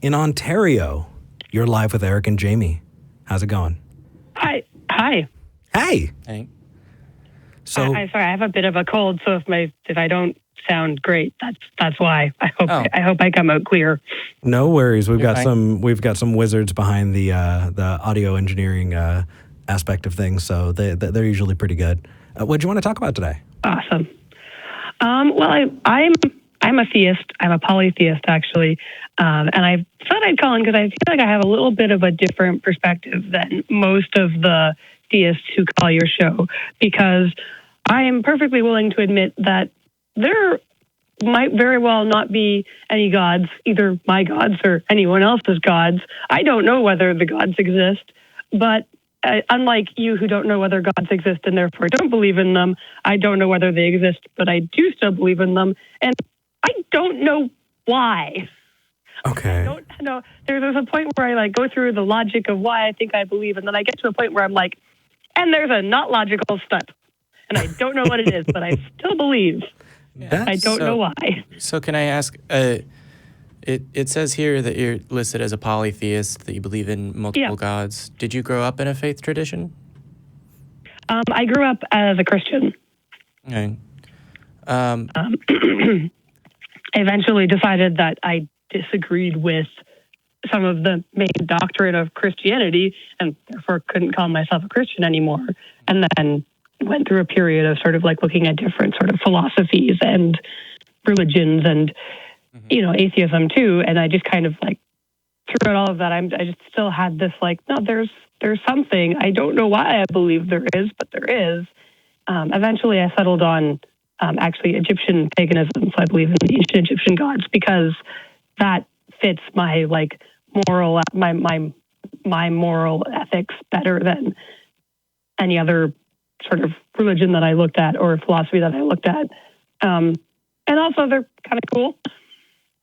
in Ontario. You're live with Eric and Jamie. How's it going? Hi. Hey. So sorry, I have a bit of a cold, so if I don't sound great, that's why. I hope I come out clear. No worries. We've got some wizards behind the audio engineering aspect of things, so they're usually pretty good. What do you want to talk about today? Awesome. Well, I'm a theist. I'm a polytheist, actually, and I thought I'd call in because I feel like I have a little bit of a different perspective than most of the theists who call your show, because I am perfectly willing to admit that there might very well not be any gods, either my gods or anyone else's gods. I don't know whether the gods exist, but unlike you who don't know whether gods exist and therefore don't believe in them, I don't know whether they exist, but I do still believe in them, and I don't know why. Okay. I don't know. There's a point where I go through the logic of why I think I believe, and then I get to a point where I'm like, and there's a not logical step. And I don't know what it is, but I still believe. I don't know why. So can I ask, it says here that you're listed as a polytheist, that you believe in multiple gods. Did you grow up in a faith tradition? I grew up as a Christian. Okay. I eventually decided that I disagreed with some of the main doctrine of Christianity and therefore couldn't call myself a Christian anymore. And then went through a period of sort of looking at different sort of philosophies and religions and, atheism too. And I just kind of throughout all of that, I just still had this no, there's something. I don't know why I believe there is, but there is. Eventually I settled on actually Egyptian paganism. So I believe in the ancient Egyptian gods because that fits my moral, my moral ethics better than any other sort of religion that I looked at or philosophy that I looked at. And also they're kind of cool.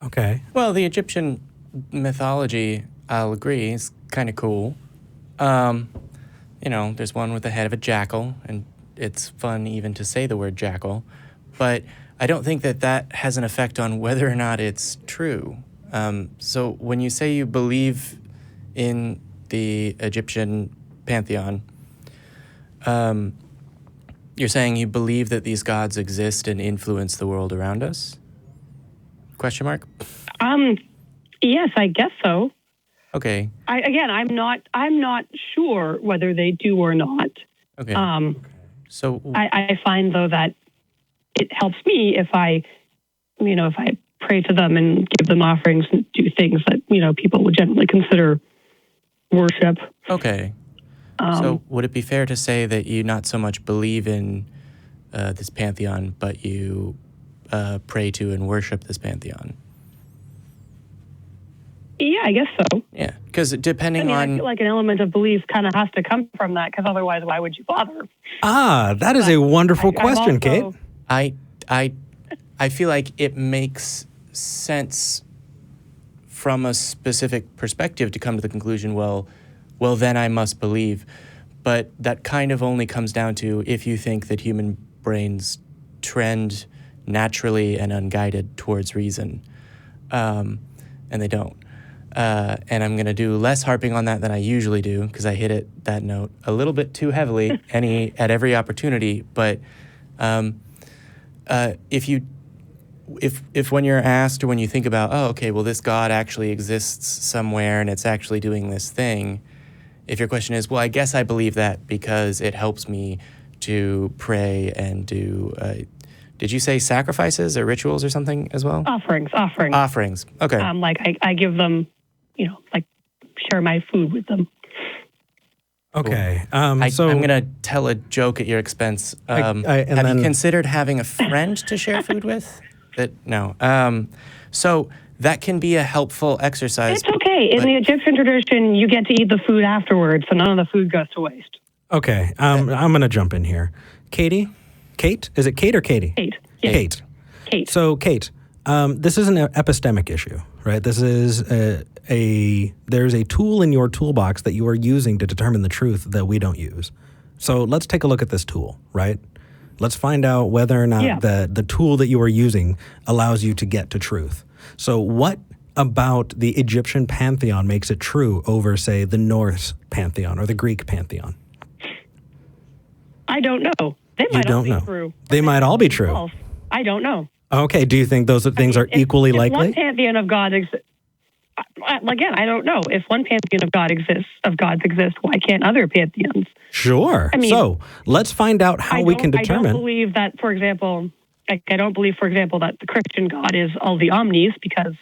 Okay. Well, the Egyptian mythology, I'll agree, is kind of cool. There's one with the head of a jackal, and it's fun even to say the word jackal. But I don't think that has an effect on whether or not it's true. So when you say you believe in the Egyptian Pantheon, you're saying you believe that these gods exist and influence the world around us? Question mark? Yes, I guess so. Okay. I'm not sure whether they do or not. Okay. So I find though that it helps me if I pray to them and give them offerings and do things that people would generally consider worship. Okay. So would it be fair to say that you not so much believe in this pantheon, but you pray to and worship this pantheon? Yeah, I guess so. Yeah, because depending on... I feel like an element of belief kind of has to come from that, because otherwise why would you bother? That is a wonderful question, Kate. I feel like it makes sense from a specific perspective to come to the conclusion, well, then I must believe. But that kind of only comes down to if you think that human brains trend naturally and unguided towards reason. And they don't. And I'm going to do less harping on that than I usually do, because I hit that note a little bit too heavily at every opportunity. But if when you're asked or when you think about, this God actually exists somewhere and it's actually doing this thing, if your question is, well, I guess I believe that because it helps me to pray and do, did you say sacrifices or rituals or something as well? Offerings. Okay. I give them, share my food with them. Okay. I'm going to tell a joke at your expense. Have you considered having a friend to share food with? No. So that can be a helpful exercise. It's okay. In the Egyptian tradition, you get to eat the food afterwards, so none of the food goes to waste. Okay. I'm going to jump in here. Katie? Kate? Is it Kate or Katie? Kate. Yes. Kate. So, Kate, this is an epistemic issue, right? This is there's a tool in your toolbox that you are using to determine the truth that we don't use. So let's take a look at this tool, right? Let's find out whether or not the tool that you are using allows you to get to truth. So what about the Egyptian Pantheon makes it true over, say, the Norse Pantheon or the Greek Pantheon? I don't know. They might all be true. They might all be true. False. I don't know. Okay. Do you think those things are equally if likely? One pantheon of God exists. Again, I don't know. If one pantheon of gods exist, why can't other pantheons? Sure. I mean, so let's find out how we can determine. I don't believe that, for example, that the Christian God is all the omnis, because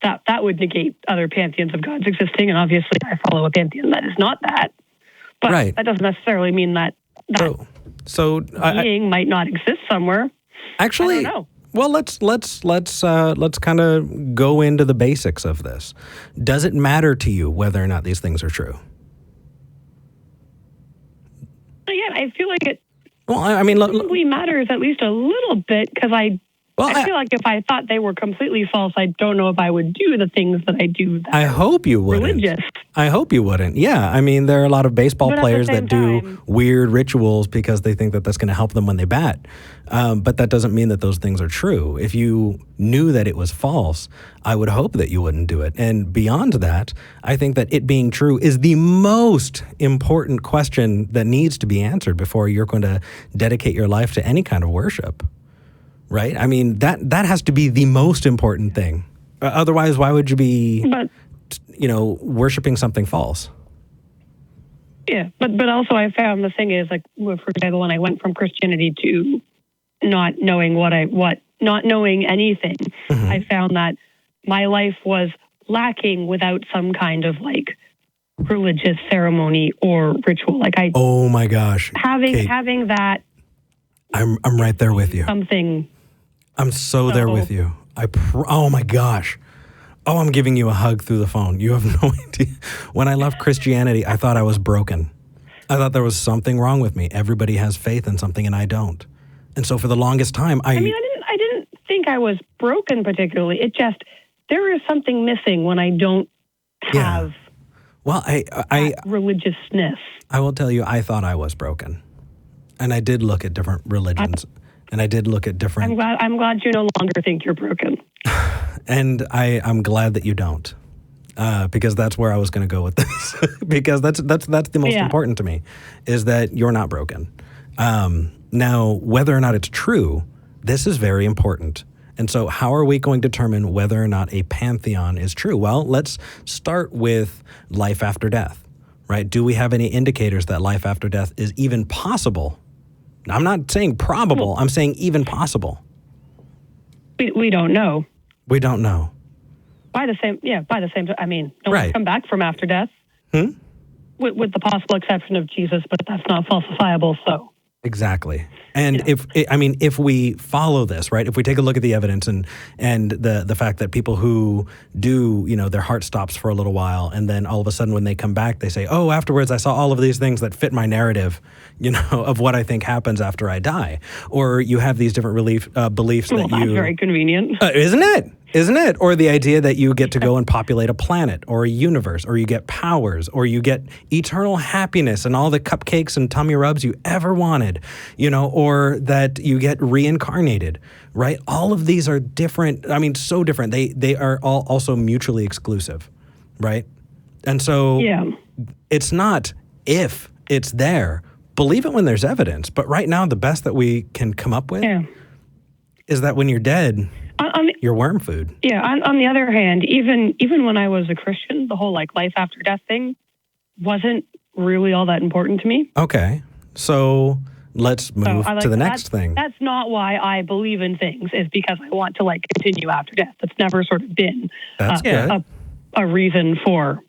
that would negate other pantheons of gods existing. And obviously, I follow a pantheon that is not that. But that doesn't necessarily mean that being might not exist somewhere. Actually, I don't know. Well, let's kind of go into the basics of this. Does it matter to you whether or not these things are true? Again, I feel like it. Well, I mean, probably matters at least a little bit, because I feel like if I thought they were completely false, I don't know if I would do the things that I do. I hope you wouldn't. Religious. I hope you wouldn't. Yeah, I mean, there are a lot of baseball players that do weird rituals because they think that that's going to help them when they bat. But that doesn't mean that those things are true. If you knew that it was false, I would hope that you wouldn't do it. And beyond that, I think that it being true is the most important question that needs to be answered before you're going to dedicate your life to any kind of worship. Right? I mean, that has to be the most important thing. Otherwise, why would you be, worshiping something false? Yeah, but also I found the thing is, like, for example, when I went from Christianity to not knowing not knowing anything, I found that my life was lacking without some kind of like religious ceremony or ritual. Like oh my gosh, having that. I'm right there with you. Something. I'm so there with you. Oh my gosh. Oh, I'm giving you a hug through the phone. You have no idea. When I left Christianity, I thought I was broken. I thought there was something wrong with me. Everybody has faith in something and I don't. And so for the longest time, I didn't think I was broken particularly. It just, there is something missing when I don't have religiousness. I will tell you, I thought I was broken. And I did look at different religions. And I did look at different... I'm glad you no longer think you're broken. And I'm glad that you don't. Because that's where I was going to go with this. Because that's the most important to me, is that you're not broken. Now, whether or not it's true, this is very important. And so how are we going to determine whether or not a pantheon is true? Well, let's start with life after death, right? Do we have any indicators that life after death is even possible? I'm not saying probable. I'm saying even possible. We don't know. We don't know. By the same, I mean, no one come back from after death. With the possible exception of Jesus, but that's not falsifiable, so. Exactly. And if we follow this, right, if we take a look at the evidence and the fact that people who do, their heart stops for a little while, and then all of a sudden when they come back, they say, oh, afterwards I saw all of these things that fit my narrative, of what I think happens after I die. Or you have these different beliefs that that's very convenient. Isn't it? Or the idea that you get to go and populate a planet or a universe, or you get powers, or you get eternal happiness and all the cupcakes and tummy rubs you ever wanted, or that you get reincarnated, right? All of these are different. I mean, so different. They are all also mutually exclusive, right? And so it's not if it's there. Believe it when there's evidence. But right now, the best that we can come up with is that when you're dead, you're worm food. Yeah. On the other hand, even when I was a Christian, the whole life after death thing wasn't really all that important to me. Okay. So let's move to the next thing. That's not why I believe in things, is because I want to continue after death. That's never sort of been a reason for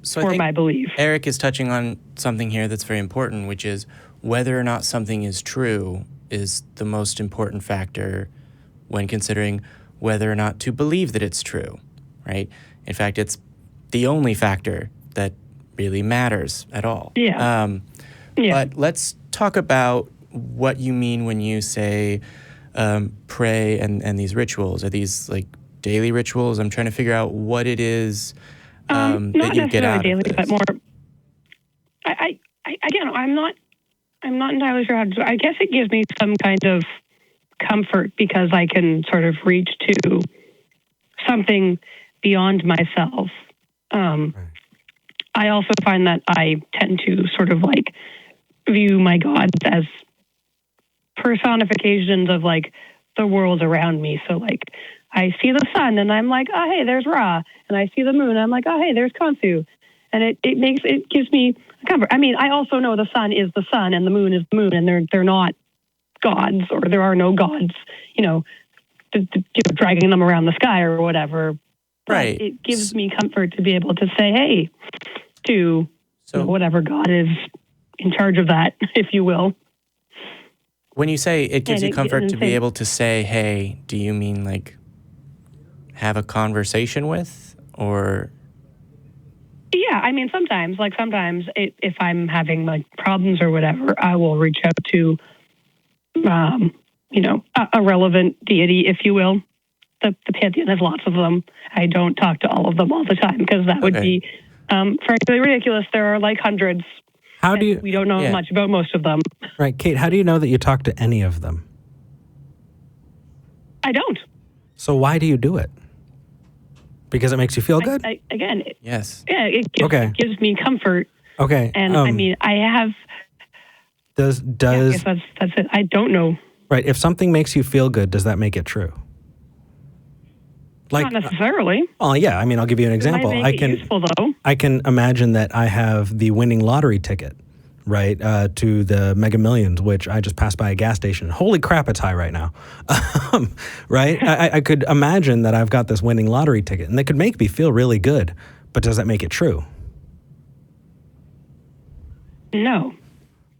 So I think my belief. Eric is touching on something here that's very important, which is whether or not something is true is the most important factor when considering whether or not to believe that it's true, right? In fact, it's the only factor that really matters at all. But let's talk about what you mean when you say pray and these rituals. Are these daily rituals? I'm trying to figure out what it is that you get out daily, of this. But more. I'm not entirely sure how to do it. I guess it gives me some kind of comfort because I can sort of reach to something beyond myself. I also find that I tend to sort of like view my gods as personifications of like the world around me. So like I see the sun and I'm like, oh, hey, there's Ra. And I see the moon and I'm like, oh, hey, there's Khonsu. And it gives me comfort. I mean, I also know the sun is the sun and the moon is the moon, and they're not gods, or there are no gods, dragging them around the sky or whatever. Right. But it gives me comfort to be able to say, hey, to whatever God is in charge of that, if you will. When you say it gives you comfort to be able to say, hey, do you mean like have a conversation with, or? Yeah, I mean, sometimes if I'm having like problems or whatever, I will reach out to, a relevant deity, if you will. The Pantheon has lots of them. I don't talk to all of them all the time because that would be, frankly, ridiculous. There are like hundreds. How do you? We don't know much about most of them. Right, Kate. How do you know that you talk to any of them? I don't. So why do you do it? Because it makes you feel good? Yes. Yeah, it gives me comfort. Okay. And I mean, I have... Does I guess that's it. I don't know. Right. If something makes you feel good, does that make it true? Like, not necessarily. Oh, yeah. I mean, I'll give you an example. It might make it useful, though. I can imagine that I have the winning lottery ticket, right, to the Mega Millions, which I just passed by a gas station. Holy crap, it's high right now. Right? I could imagine that I've got this winning lottery ticket, and that could make me feel really good. But does that make it true? No.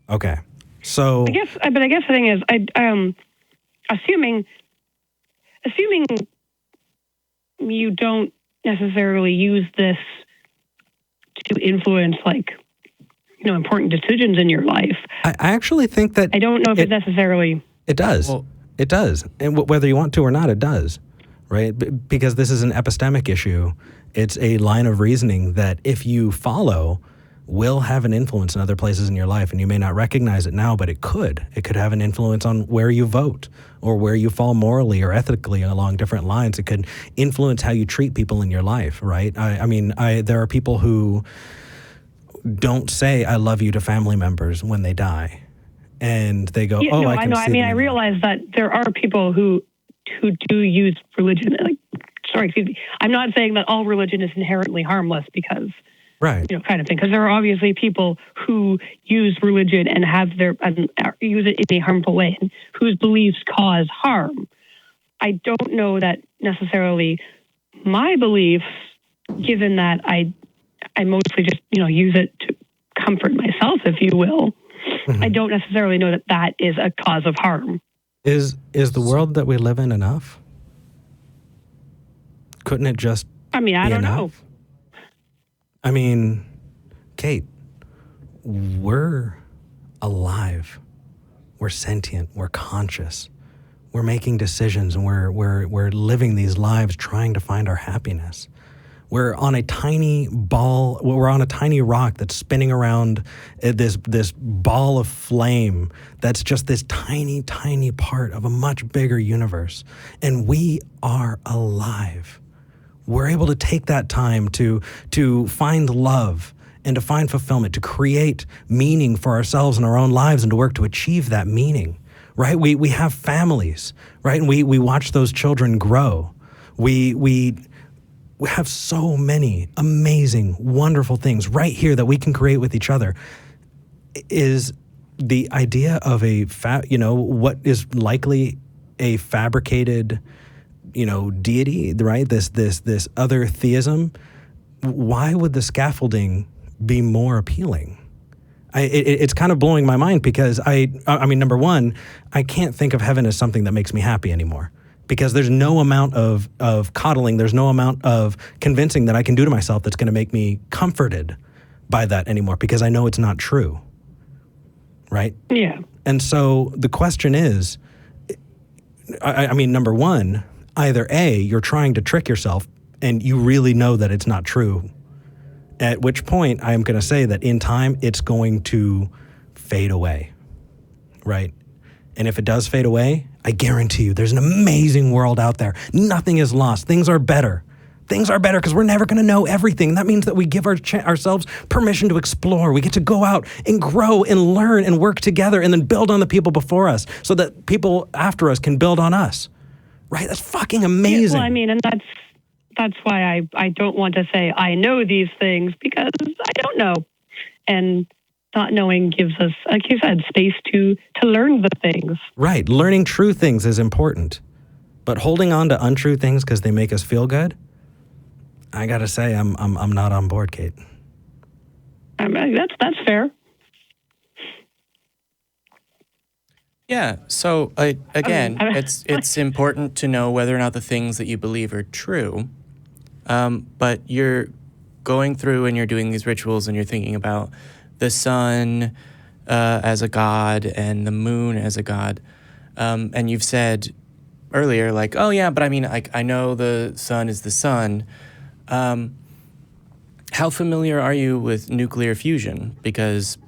Okay. So... I guess the thing is, assuming you don't necessarily use this to influence, like, important decisions in your life. I actually think that... I don't know if it necessarily... It does. Well, it does. And whether you want to or not, it does. Right? Because this is an epistemic issue. It's a line of reasoning that if you follow, will have an influence in other places in your life. And you may not recognize it now, but it could. It could have an influence on where you vote or where you fall morally or ethically along different lines. It could influence how you treat people in your life, right? I mean, there are people who don't say I love you to family members when they die. And they go, I know. I mean, I realize that there are people who do use religion. I'm not saying that all religion is inherently harmless because, right, kind of thing. Because there are obviously people who use religion and use it in a harmful way, and whose beliefs cause harm. I don't know that necessarily my beliefs, given that I mostly just use it to comfort myself, if you will. Mm-hmm. I don't necessarily know that is a cause of harm. Is the world that we live in enough? Couldn't it just I don't know. I mean, Kate, we're alive. We're sentient. We're conscious. We're making decisions, and we're living these lives trying to find our happiness. We're on a tiny ball. We're on a tiny rock that's spinning around this ball of flame that's just this tiny, tiny part of a much bigger universe. And we are alive. We're able to take that time to find love and to find fulfillment, to create meaning for ourselves and our own lives, and to work to achieve that meaning, right? We have families, right? And we watch those children grow. We have so many amazing, wonderful things right here that we can create with each other. Is the idea of what is likely a fabricated deity, right? This other theism. Why would the scaffolding be more appealing? It's kind of blowing my mind because I mean, number one, I can't think of heaven as something that makes me happy anymore because there's no amount of coddling, there's no amount of convincing that I can do to myself that's going to make me comforted by that anymore because I know it's not true, right? Yeah. And so the question is, I mean, number one, either A, you're trying to trick yourself and you really know that it's not true, at which point I am going to say that in time it's going to fade away, right? And if it does fade away, I guarantee you there's an amazing world out there. Nothing is lost. Things are better. Things are better because we're never going to know everything. That means that we give ourselves permission to explore. We get to go out and grow and learn and work together and then build on the people before us so that people after us can build on us. Right? That's fucking amazing. Well, I mean, and that's why I don't want to say I know these things, because I don't know. And not knowing gives us, like you said, space to learn the things. Right. Learning true things is important. But holding on to untrue things because they make us feel good, I gotta say, I'm not on board, Kate. I mean, that's fair. Yeah. So again, it's important to know whether or not the things that you believe are true. But you're going through and you're doing these rituals and you're thinking about the sun as a god and the moon as a god, and you've said earlier, like, oh yeah, but I mean, I know the sun is the sun. How familiar are you with nuclear fusion? Because,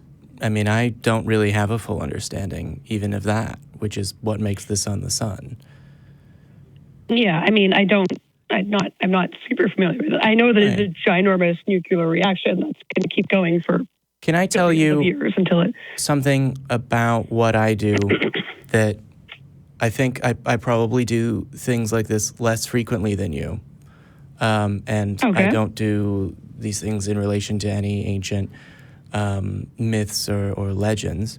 I mean, I don't really have a full understanding even of that, which is what makes the sun the sun. Yeah, I mean, I'm not super familiar with it. I know that it's a ginormous nuclear reaction that's going to keep going for Can I tell you years until it something about what I do that I think I probably do things like this less frequently than you. And I don't do these things in relation to any ancient myths or legends.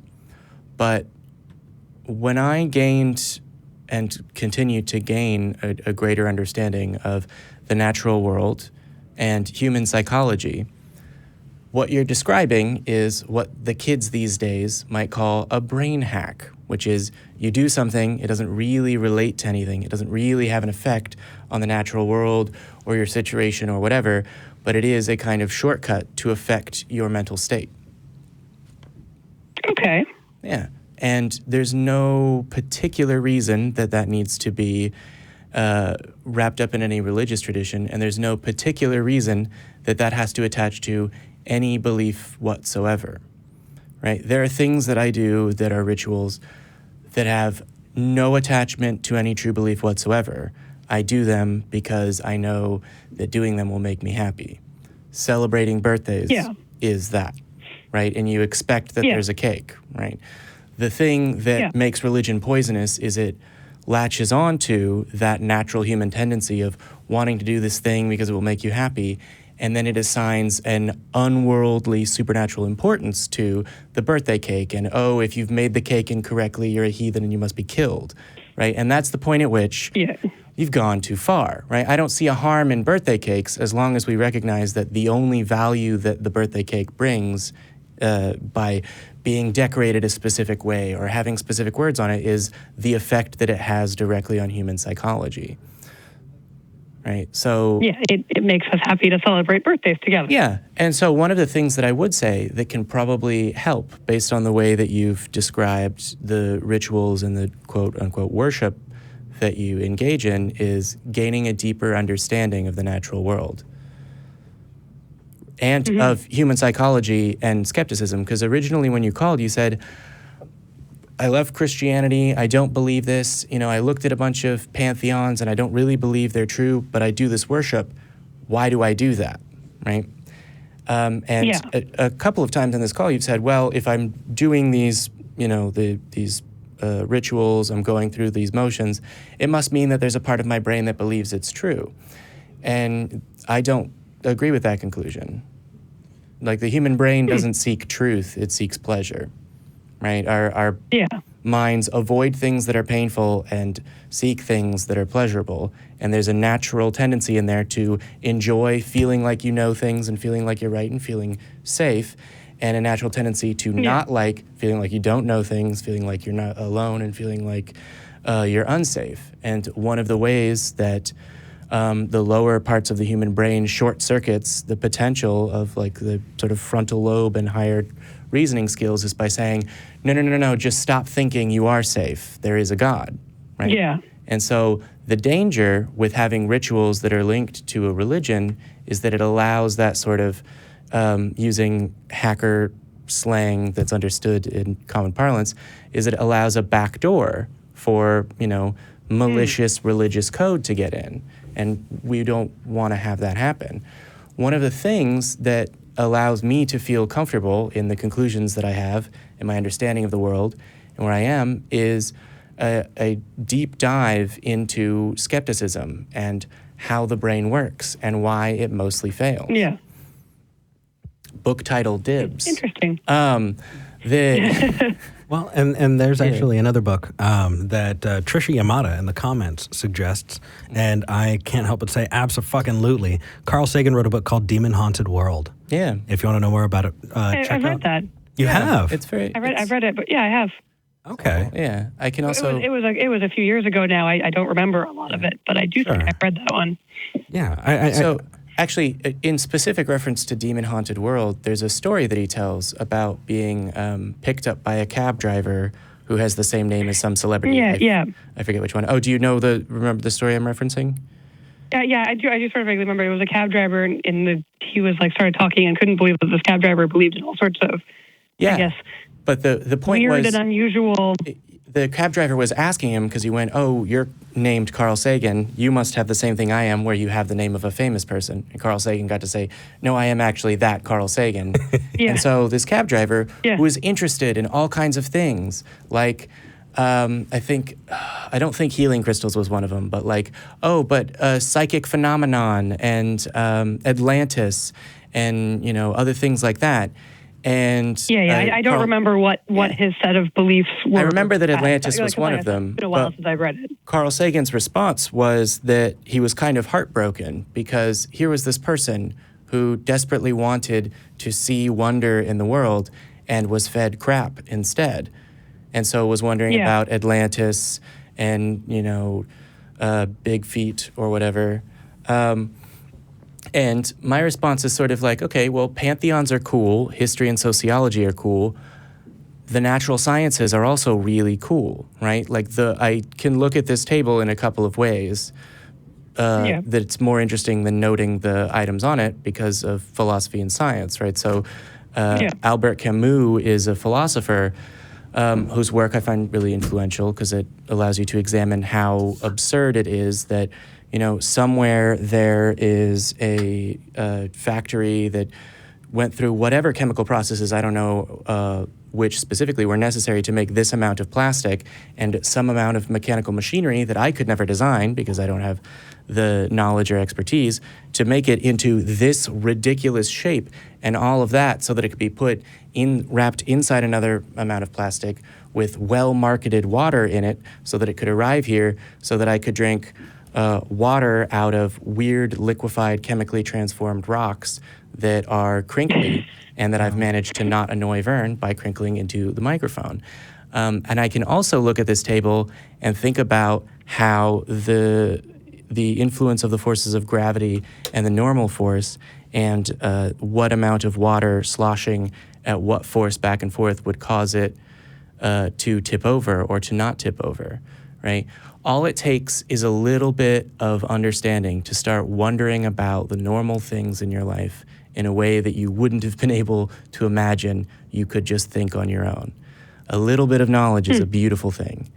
But when I gained and continue to gain a greater understanding of the natural world and human psychology, what you're describing is what the kids these days might call a brain hack, which is you do something, it doesn't really relate to anything, it doesn't really have an effect on the natural world or your situation or whatever, but it is a kind of shortcut to affect your mental state. Okay. Yeah. And there's no particular reason that needs to be wrapped up in any religious tradition, and there's no particular reason that has to attach to any belief whatsoever, right? There are things that I do that are rituals that have no attachment to any true belief whatsoever. I do them because I know that doing them will make me happy. Celebrating birthdays is that, right? And you expect that there's a cake, right? The thing that makes religion poisonous is it latches on to that natural human tendency of wanting to do this thing because it will make you happy, and then it assigns an unworldly supernatural importance to the birthday cake, and oh, if you've made the cake incorrectly, you're a heathen and you must be killed, right? And that's the point at which you've gone too far, right? I don't see a harm in birthday cakes as long as we recognize that the only value that the birthday cake brings by being decorated a specific way or having specific words on it is the effect that it has directly on human psychology. Right. So it makes us happy to celebrate birthdays together. Yeah. And so one of the things that I would say that can probably help based on the way that you've described the rituals and the quote unquote worship that you engage in is gaining a deeper understanding of the natural world and of human psychology and skepticism. Because originally when you called, you said, I left Christianity, I don't believe this, I looked at a bunch of pantheons and I don't really believe they're true, but I do this worship. Why do I do that, right? A couple of times in this call you've said, well, if I'm doing these, these rituals, I'm going through these motions, it must mean that there's a part of my brain that believes it's true. And I don't agree with that conclusion. Like the human brain doesn't seek truth, it seeks pleasure. Right? Our minds avoid things that are painful and seek things that are pleasurable. And there's a natural tendency in there to enjoy feeling like you know things and feeling like you're right and feeling safe, and a natural tendency to not like feeling like you don't know things, feeling like you're not alone, and feeling like you're unsafe. And one of the ways that the lower parts of the human brain short circuits the potential of like the sort of frontal lobe and higher reasoning skills is by saying, no, just stop thinking you are safe. There is a God, right? Yeah. And so the danger with having rituals that are linked to a religion is that it allows that sort of, using hacker slang that's understood in common parlance, is it allows a backdoor for, malicious religious code to get in. and we don't want to have that happen. One of the things that allows me to feel comfortable in the conclusions that I have and my understanding of the world and where I am is a deep dive into skepticism and how the brain works and why it mostly fails. Yeah. Book title Dibs. Interesting. Well, and there's actually another book that Trisha Yamada in the comments suggests, and I can't help but say abso-fucking-lutely. Carl Sagan wrote a book called Demon Haunted World. Yeah. If you want to know more about it, check I've out. read that. You have? It's very. I've read it, but yeah, I have. Okay. Yeah, I can also. It was a few years ago now. I don't remember a lot of it, but I do think I've read that one. Yeah. So actually, in specific reference to Demon Haunted World, there's a story that he tells about being picked up by a cab driver who has the same name as some celebrity. Yeah. I forget which one. Oh, do you remember the story I'm referencing? Yeah, I do. I just sort of vaguely remember it was a cab driver, and he was started talking and couldn't believe that this cab driver believed in all sorts of, I guess. But the point weird was, and unusual. the cab driver was asking him because he went, "Oh, you're named Carl Sagan. You must have the same thing I am, where you have the name of a famous person." And Carl Sagan got to say, "No, I am actually that Carl Sagan." Yeah. And so this cab driver, who was interested in all kinds of things, like I don't think healing crystals was one of them, but psychic phenomenon and Atlantis and other things like that. And I don't remember what his set of beliefs were. I remember that Atlantis was one of them. It's been a while since I've read it. Carl Sagan's response was that he was kind of heartbroken because here was this person who desperately wanted to see wonder in the world and was fed crap instead. And so was wondering about Atlantis and, Big Feet or whatever. And my response is sort of like, okay, well, pantheons are cool. History and sociology are cool. The natural sciences are also really cool, right? I can look at this table in a couple of ways that it's more interesting than noting the items on it because of philosophy and science, right? So Albert Camus is a philosopher whose work I find really influential because it allows you to examine how absurd it is that somewhere there is a factory that went through whatever chemical processes, I don't know which specifically, were necessary to make this amount of plastic and some amount of mechanical machinery that I could never design because I don't have the knowledge or expertise to make it into this ridiculous shape and all of that so that it could be wrapped inside another amount of plastic with well-marketed water in it so that it could arrive here so that I could drink water out of weird liquefied chemically transformed rocks that are crinkly and that I've managed to not annoy Vern by crinkling into the microphone. And I can also look at this table and think about how the influence of the forces of gravity and the normal force and what amount of water sloshing at what force back and forth would cause it to tip over or to not tip over, right? All it takes is a little bit of understanding to start wondering about the normal things in your life in a way that you wouldn't have been able to imagine you could just think on your own. A little bit of knowledge is a beautiful thing.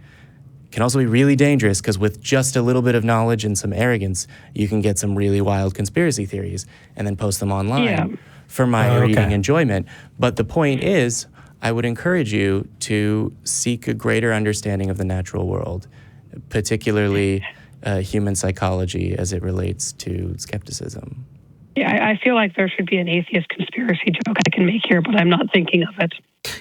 It can also be really dangerous because with just a little bit of knowledge and some arrogance, you can get some really wild conspiracy theories and then post them online for my reading enjoyment. But the point is, I would encourage you to seek a greater understanding of the natural world, particularly human psychology as it relates to skepticism. Yeah, I feel like there should be an atheist conspiracy joke I can make here, but I'm not thinking of it.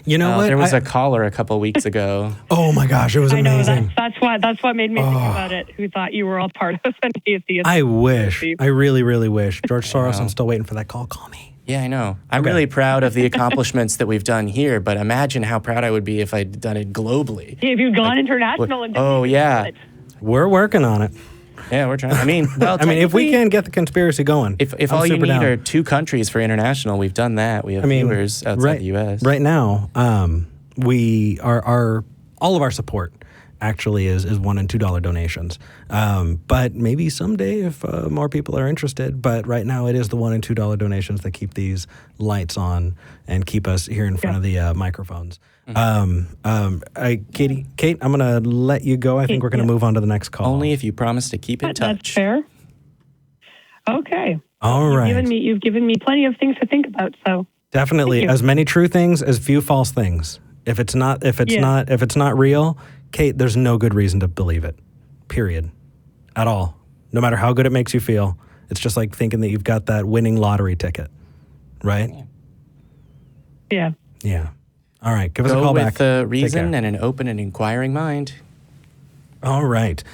You know what? There was a caller a couple weeks ago. Oh my gosh, it was amazing. I know, that's what made me think about it, who thought you were all part of an atheist. I wish. I really, really wish. George Soros, I'm still waiting for that call. Call me. Yeah, I know. I'm really proud of the accomplishments that we've done here, but imagine how proud I would be if I'd done it globally. Yeah, if you'd gone international and yeah. We're working on it. Yeah, we're trying. I mean, if we can get the conspircy going, if all you need are 2 countries for international, we've done that. We have viewers outside the U.S. Right now, we are all of our support actually is $1 and $2 donations. But maybe someday if more people are interested. But right now, it is the $1 and $2 donations that keep these lights on and keep us here in front of the microphones. Kate, I'm going to let you go. I think we're going to move on to the next call. Only if you promise to keep in touch. That's fair. Okay. All right. You've given me plenty of things to think about. So Definitely, as many true things as few false things. If it's not real, Kate, there's no good reason to believe it. Period. At all. No matter how good it makes you feel. It's just like thinking that you've got that winning lottery ticket, right? Yeah. Yeah. All right. Give us a call back. Go with reason and an open and inquiring mind. All right.